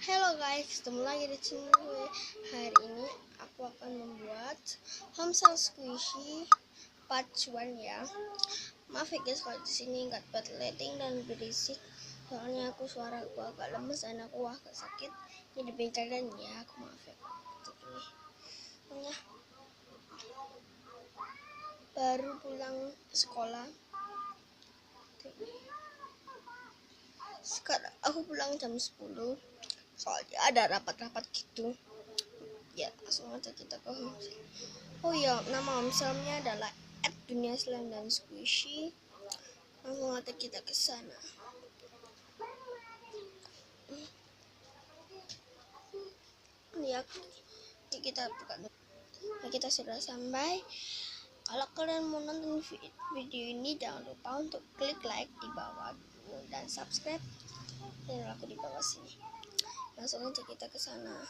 Halo guys, ketemu lagi di channel gue. Hari ini aku akan membuat Homesal Squishy part 1 ya. Maaf ya guys kalau di sini nggak buat lighting dan berisik. Soalnya suara aku agak lemes dan aku agak sakit. Ini di dan ya, aku maaf ya. Pokoknya baru pulang sekolah. Sekarang aku pulang jam 10. Soalnya ada rapat-rapat gitu. Ya, langsung aja kita ke Homesal. Oh iya, nama Homesalnya adalah @dunia_slime dan squishy. Langsung aja kita ke sana. Ya, kita buka dulu. Nah, kita sudah sampai. Kalau kalian mau nonton video ini, jangan lupa untuk klik like di bawah dulu dan subscribe channel aku di bawah sini. Langsung aja kita ke sana.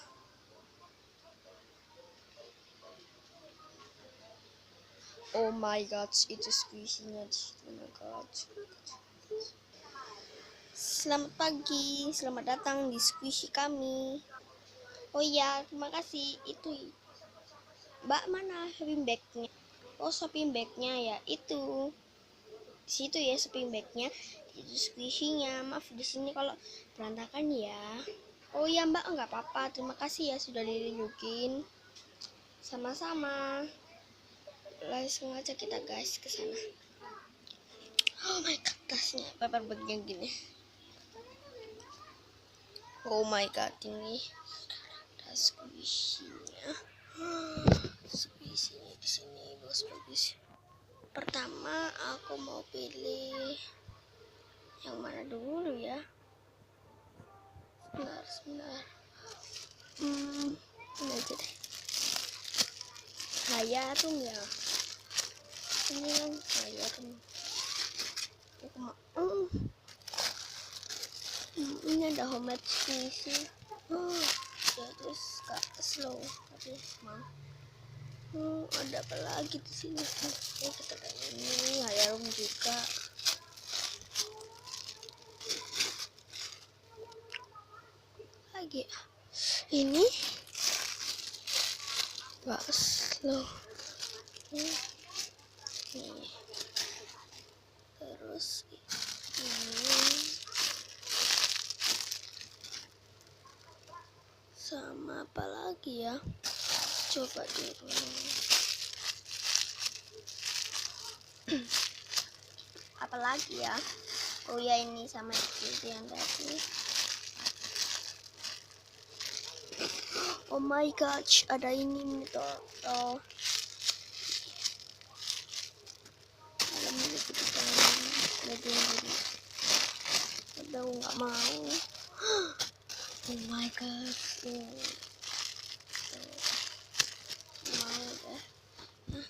Oh my god, itu squishy-nya di situ. Oh my god. Selamat pagi, selamat datang di squishy kami. Oh iya, terima kasih. Itu Mbak mana shopping bagnya? Oh, shopping bagnya ya itu. Di situ ya shopping bagnya. Itu squishy-nya. Maaf di sini kalau berantakan ya. Oh iya Mbak, nggak apa-apa. Terima kasih ya sudah ditunjukin. Sama-sama. Langsung aja kita guys ke sana. Oh my god, tasnya paper bag yang gini. Oh my god, ini tas squishy-nya. Squishy di sini bagus. Pertama aku mau pilih yang mana dulu ya? Sebentar. Ini aja deh. Hayatum ya. Ini yang Hayatum. Aku mau. Ini ada homemade squishy. Ya terus kak slow. Tapi mau. Ada apa lagi di sini? Kita ada ini Hayatum juga. Lagi ini gak slow. Nih. Terus ini sama apa lagi ya? Coba dulu. Apa lagi ya? Oh ya, ini sama itu yang tadi. Oh my gosh, ada ini nih toh. Ada milik kita. Udah nggak mau. Oh my god. Mau deh.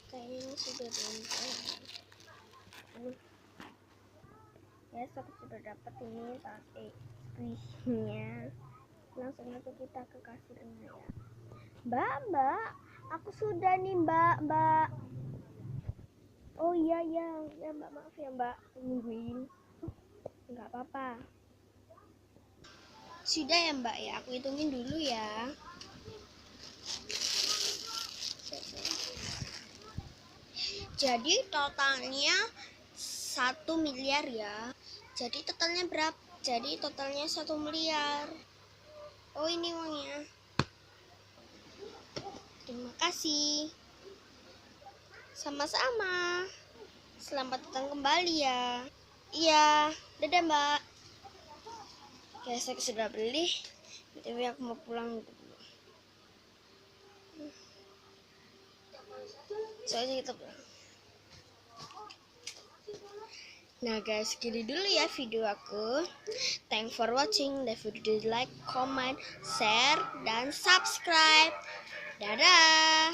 Kayaknya sudah beruntung. Yes, aku sudah dapat ini sate squishy-nya. Langsung aja kita ke kasirnya ya. Mbak, aku sudah nih mbak. Oh iya ya mbak, maaf ya mbak, nungguin. Nggak apa-apa. Sudah ya mbak ya, aku hitungin dulu ya. Jadi totalnya 1 miliar ya. Jadi totalnya berapa? Jadi totalnya 1 miliar. Oh ini uangnya. Terima kasih. Sama-sama. Selamat datang kembali ya. Iya, dadah mbak. Oke, saya sudah beli. Tapi aku mau pulang dulu. Soalnya kita pulang. Nah guys, segini dulu ya video aku. Thanks for watching. The video like, comment, share, dan subscribe. Dadah.